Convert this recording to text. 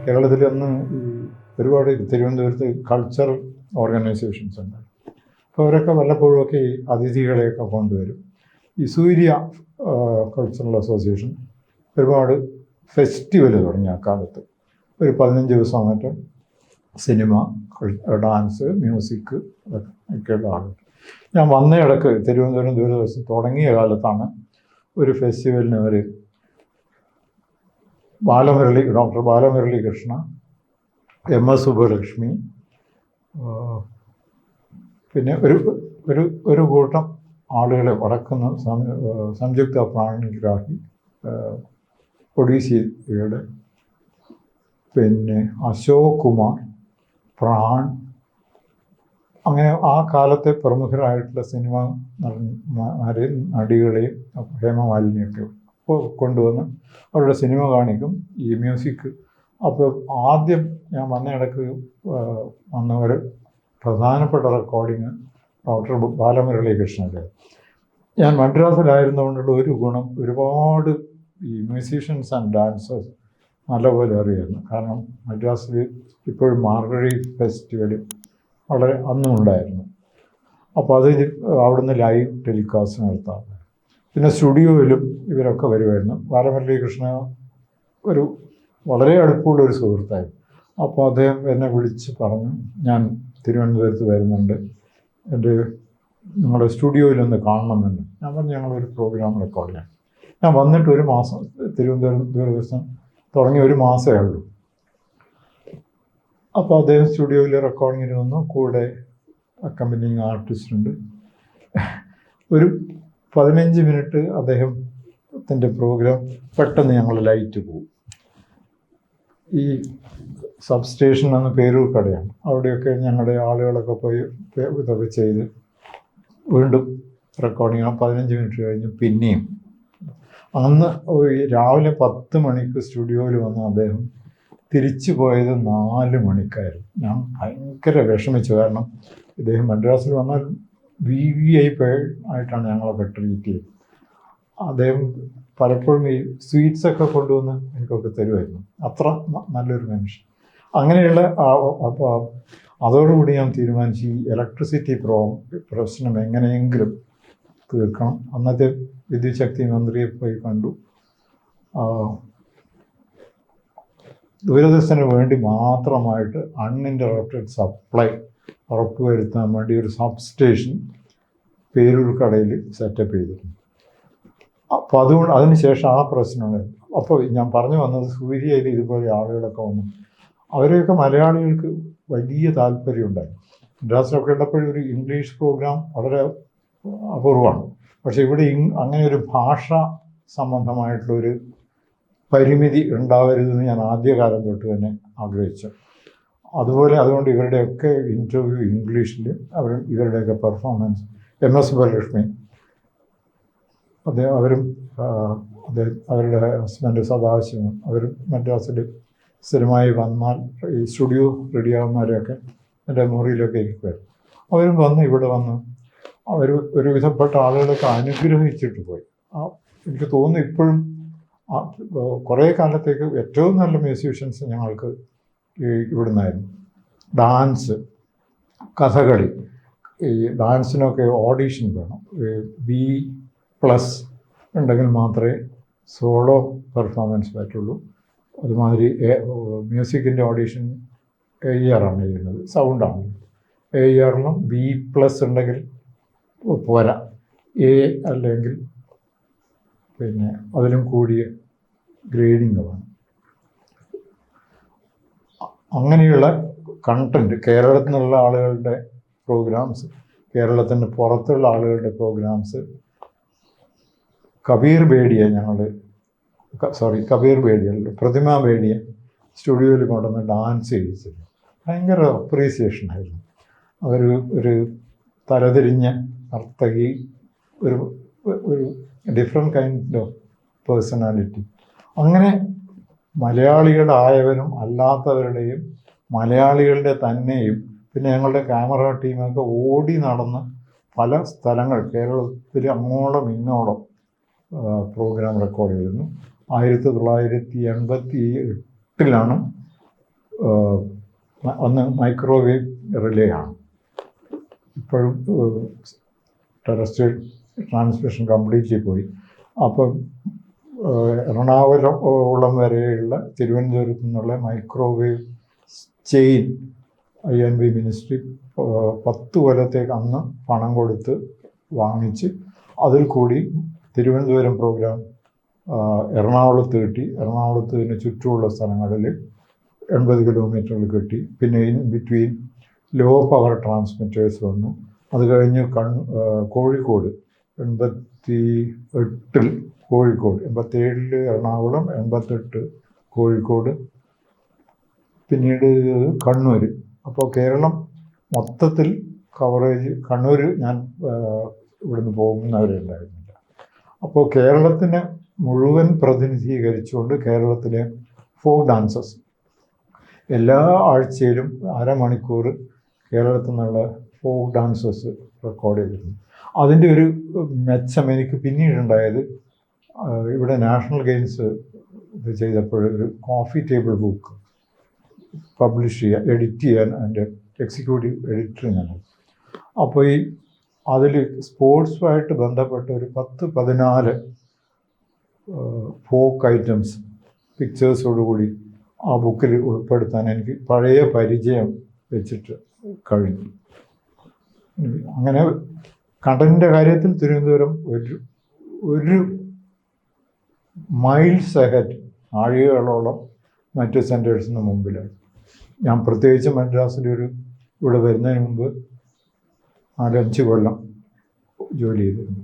കേരളത്തിൽ അന്ന് ഈ ഒരുപാട് തിരുവനന്തപുരത്ത് കൾച്ചറൽ ഓർഗനൈസേഷൻസ് ഉണ്ട്. അപ്പോൾ അവരൊക്കെ വല്ലപ്പോഴുമൊക്കെ ഈ അതിഥികളെയൊക്കെ കൊണ്ടുവരും. ഈ സൂര്യ കൾച്ചറൽ അസോസിയേഷൻ ഒരുപാട് ഫെസ്റ്റിവൽ തുടങ്ങി ആ കാലത്ത്. ഒരു 15 ദിവസം മറ്റും സിനിമ, ഡാൻസ്, മ്യൂസിക് ഒക്കെയുള്ള ആളുകൾ. ഞാൻ വന്ന ഇടക്ക് തിരുവനന്തപുരം ദൂരദർശൻ തുടങ്ങിയ കാലത്താണ് ഒരു ഫെസ്റ്റിവലിന് അവർ ഡോക്ടർ ബാലമുരളി കൃഷ്ണ, MS സുബ്ബലക്ഷ്മി, പിന്നെ ഒരു കൂട്ടം ആളുകളെ വടക്കുന്ന സംയുക്ത പ്രാണിഗ്രാഹി, ഒഡീസിയുടെ, പിന്നെ അശോക് കുമാർ, പ്രാൺ, അങ്ങനെ ആ കാലത്തെ പ്രമുഖരായിട്ടുള്ള സിനിമ നടന്മാരെയും നടികളെയും ഹേമമാലിനിയൊക്കെ കൊണ്ടുവന്ന് അവരുടെ സിനിമ കാണിക്കും, ഈ മ്യൂസിക്. അപ്പോൾ ആദ്യം ഞാൻ വന്ന ഇടയ്ക്ക് വന്ന ഒരു പ്രധാനപ്പെട്ട റെക്കോർഡിങ് ഡോക്ടർ ബാലമുരളി കൃഷ്ണൻ്റെ. ഞാൻ മദ്രാസിലായിരുന്നുകൊണ്ടുള്ള ഒരു ഗുണം, ഒരുപാട് ഈ മ്യൂസീഷ്യൻസ് ആൻഡ് ഡാൻസേഴ്സ് നല്ലപോലെ അറിയായിരുന്നു. കാരണം മദ്രാസിൽ ഇപ്പോഴും മാർഗഴി ഫെസ്റ്റിവൽ വളരെ അന്നും ഉണ്ടായിരുന്നു. അപ്പോൾ അത് അവിടുന്ന് ലൈവ് ടെലികാസ്റ്റ് നടത്താറ്. പിന്നെ സ്റ്റുഡിയോയിലും ഇവരൊക്കെ വരുമായിരുന്നു. ബാലമുരളി കൃഷ്ണ ഒരു വളരെ അടുപ്പമുള്ളൊരു സുഹൃത്തായിരുന്നു. അപ്പോൾ അദ്ദേഹം എന്നെ വിളിച്ച് പറഞ്ഞു, ഞാൻ തിരുവനന്തപുരത്ത് വരുന്നുണ്ട്, നിങ്ങളുടെ സ്റ്റുഡിയോയിലൊന്ന് കാണണമെന്ന്. ഞാൻ പറഞ്ഞു, ഞങ്ങളൊരു പ്രോഗ്രാം റെക്കോർഡ് ചെയ്യാം. ഞാൻ വന്നിട്ട് ഒരു മാസം, തിരുവനന്തപുരം ദൂരദർശൻ തുടങ്ങി ഒരു മാസമേ ഉള്ളൂ. അപ്പോൾ അദ്ദേഹം സ്റ്റുഡിയോയിൽ റെക്കോർഡിങ്ങിന് വന്നു. കൂടെ അക്കമ്പനിങ് ആർട്ടിസ്റ്റുണ്ട്. ഒരു 15 മിനിറ്റ് അദ്ദേഹത്തിൻ്റെ പ്രോഗ്രാം പെട്ടെന്ന് ഞങ്ങൾ ലൈറ്റ് പോകും. ഈ സബ് സ്റ്റേഷൻ എന്ന പേരൂർ കടയാണ്, അവിടെയൊക്കെ ഞങ്ങളുടെ ആളുകളൊക്കെ പോയി ഇതൊക്കെ ചെയ്ത് വീണ്ടും റെക്കോർഡിങ് 15 മിനിറ്റ് കഴിഞ്ഞ് പിന്നെയും. അന്ന് രാവിലെ 10 മണിക്ക് സ്റ്റുഡിയോയിൽ വന്ന അദ്ദേഹം തിരിച്ചു പോയത് 4 മണിക്കായിരുന്നു. ഞാൻ ഭയങ്കര വിഷമിച്ചു. കാരണം ഇദ്ദേഹം മദ്രാസിൽ വന്നാൽ VIP ആയിട്ടാണ് ഞങ്ങളൊക്കെ ട്രീറ്റ് ചെയ്തത്. അദ്ദേഹം പലപ്പോഴും ഈ സ്വീറ്റ്സൊക്കെ കൊണ്ടുവന്ന് എനിക്കൊക്കെ തരുമായിരുന്നു. അത്ര നല്ലൊരു മനുഷ്യൻ. അങ്ങനെയുള്ള അപ്പോൾ അതോടുകൂടി ഞാൻ തീരുമാനിച്ചു, ഈ ഇലക്ട്രിസിറ്റി പ്രശ്നം എങ്ങനെയെങ്കിലും തീർക്കണം. അന്നത്തെ വിദ്യുത് ശക്തി മന്ത്രിയെ പോയി കണ്ടു. ദൂരദർശന് വേണ്ടി മാത്രമായിട്ട് അൺഇൻ്ററപ്റ്റഡ് സപ്ലൈ ഉറപ്പുവരുത്താൻ വേണ്ടി ഒരു സബ് സ്റ്റേഷൻ പേരൂർ കടയിൽ സെറ്റപ്പ് ചെയ്തിരുന്നു. അപ്പോൾ അതുകൊണ്ട് അതിനുശേഷം ആ പ്രശ്നമുണ്ടായിരുന്നു. അപ്പോൾ ഞാൻ പറഞ്ഞു വന്നത്, സൂര്യയിൽ ഇതുപോലെ ആളുകളൊക്കെ വന്നു. അവരെയൊക്കെ മലയാളികൾക്ക് വലിയ താല്പര്യമുണ്ടായി. മദ്രാസിലൊക്കെ ഉള്ളപ്പോഴും ഒരു ഇംഗ്ലീഷ് പ്രോഗ്രാം വളരെ അപൂർവമാണ്. പക്ഷേ ഇവിടെ അങ്ങനെ ഒരു ഭാഷ സംബന്ധമായിട്ടുള്ളൊരു പരിമിതി ഉണ്ടാവരുതെന്ന് ഞാൻ ആദ്യകാലം തൊട്ട് തന്നെ ആഗ്രഹിച്ചു. അതുകൊണ്ട് ഇവരുടെയൊക്കെ ഇൻ്റർവ്യൂ ഇംഗ്ലീഷിൽ, ഇവരുടെയൊക്കെ പെർഫോമൻസ്. MS സുബ്ബലക്ഷ്മി, അവരും അവരുടെ ഹസ്ബൻഡ് സദാശിവം, അവരും മദ്രാസിൽ സ്ഥിരമായി വന്നാൽ ഈ സ്റ്റുഡിയോ റെഡിയാകുന്നവരെയൊക്കെ എൻ്റെ മുറിയിലൊക്കെ ഇരിക്കുമായിരുന്നു. അവരും വന്ന് ഇവിടെ വന്ന് അവർ ഒരുവിധപ്പെട്ട ആളുകളൊക്കെ അനുഗ്രഹിച്ചിട്ട് പോയി. എനിക്ക് തോന്നുന്നു ഇപ്പോഴും കുറേ കാലത്തേക്ക് ഏറ്റവും നല്ല മ്യൂസീഷ്യൻസ് ഞങ്ങൾക്ക് ഇവിടുന്നായിരുന്നു. ഡാൻസ്, കഥകളി, ഈ ഡാൻസിനൊക്കെ ഓഡീഷൻ വേണം. B+ ഉണ്ടെങ്കിൽ മാത്രമേ സോളോ പെർഫോമൻസ് പറ്റുള്ളൂ. അതുമാതിരി മ്യൂസിക്കിൻ്റെ ഓഡീഷൻ AER ആണ് ചെയ്യുന്നത്, സൗണ്ടാണ്. AERലും B+ ഉണ്ടെങ്കിൽ പോരാ, A അല്ലെങ്കിൽ പിന്നെ അതിലും കൂടിയ ഗ്രേഡിങ് വേണം. അങ്ങനെയുള്ള കണ്ടൻറ്റ് കേരളത്തിൽ നിന്നുള്ള ആളുകളുടെ പ്രോഗ്രാംസ്, കേരളത്തിന് പുറത്തുള്ള ആളുകളുടെ പ്രോഗ്രാംസ്, കബീർ ബേഡിയ പ്രതിമ ബേഡിയ സ്റ്റുഡിയോയിൽ കൊണ്ടുവന്ന് ഡാൻസ് ചെയ്യിച്ചിരുന്നു. ഭയങ്കര അപ്രീസിയേഷനായിരുന്നു. ഒരു തലതിരിഞ്ഞ നർത്തകി, ഒരു ഡിഫറെൻറ്റ് കൈൻഡ് ഓഫ് പേഴ്സണാലിറ്റി. അങ്ങനെ മലയാളികളായവരും അല്ലാത്തവരുടെയും മലയാളികളുടെ തന്നെയും പിന്നെ ഞങ്ങളുടെ ക്യാമറ ടീമൊക്കെ ഓടി നടന്ന് പല സ്ഥലങ്ങൾ കേരളത്തിൽ അങ്ങോളം ഇങ്ങോളം പ്രോഗ്രാം റെക്കോർഡ് ചെയ്തിരുന്നു. 1988 അന്ന് മൈക്രോവേവ് റിലേ ആണ്. ഇപ്പോഴും ടെറസ്ട്രിയൽ ട്രാൻസ്മിഷൻ കംപ്ലീറ്റ്ലി പോയി. അപ്പം എറണാകുളം വരെയുള്ള തിരുവനന്തപുരത്തു നിന്നുള്ള മൈക്രോവേവ് ചെയിൻ INB മിനിസ്ട്രി 10 കൊല്ലത്തേക്ക് അന്ന് പണം കൊടുത്ത് വാങ്ങിച്ച് അതിൽ കൂടി തിരുവനന്തപുരം പ്രോഗ്രാം എറണാകുളത്ത് കിട്ടി. എറണാകുളത്തിന് ചുറ്റുമുള്ള സ്ഥലങ്ങളിൽ 80 കിലോമീറ്ററിൽ കിട്ടി. പിന്നെ in between low power transmitters വന്നു. അത് കഴിഞ്ഞ് കോഴിക്കോട് 88 കോഴിക്കോട്, 87 എറണാകുളം, 88 കോഴിക്കോട്, പിന്നീട് കണ്ണൂർ. അപ്പോൾ കേരളം മൊത്തത്തിൽ കവറേജ്, കണ്ണൂർ ഞാൻ ഇവിടുന്ന് പോകുന്നവരുണ്ടായിരുന്നില്ല. അപ്പോൾ കേരളത്തിനെ മുഴുവൻ പ്രതിനിധീകരിച്ചുകൊണ്ട് കേരളത്തിലെ ഫോക്ക് ഡാൻസസ് എല്ലാ ആഴ്ചയിലും അരമണിക്കൂർ കേരളത്തിൽ നിന്നുള്ള ഫോക്ക് ഡാൻസസ് റെക്കോർഡ് ചെയ്തിരുന്നു. അതിൻ്റെ ഒരു മെച്ചം എനിക്ക് പിന്നീടുണ്ടായത്, ഇവിടെ നാഷണൽ ഗെയിംസ് ഇത് ചെയ്തപ്പോൾ ഒരു കോഫി ടേബിൾ ബുക്ക് പബ്ലിഷ് ചെയ്യാൻ, എഡിറ്റ് ചെയ്യാൻ എൻ്റെ എക്സിക്യൂട്ടീവ് എഡിറ്റർ ഞാനാണ്. അപ്പോൾ അതിൽ സ്പോർട്സുമായിട്ട് ബന്ധപ്പെട്ട ഒരു 10-14 ഫോക്ക് ഐറ്റംസ് പിക്ചേഴ്സോടുകൂടി ആ ബുക്കിൽ ഉൾപ്പെടുത്താൻ എനിക്ക് പഴയ പരിചയം വെച്ചിട്ട് കഴിഞ്ഞു. അങ്ങനെ കണ്ടന്റിൻ്റെ കാര്യത്തിൽ തിരുവനന്തപുരം ഒരു മൈൽസ് അഹെഡ്, നാഴികകളോളം മറ്റ് സെൻറ്റേഴ്സിന് മുമ്പിലായി. ഞാൻ പ്രത്യേകിച്ച് മദ്രാസിൽ ഇവിടെ വരുന്നതിന് മുമ്പ് 4-5 കൊല്ലം ജോലി ചെയ്തിരുന്നു.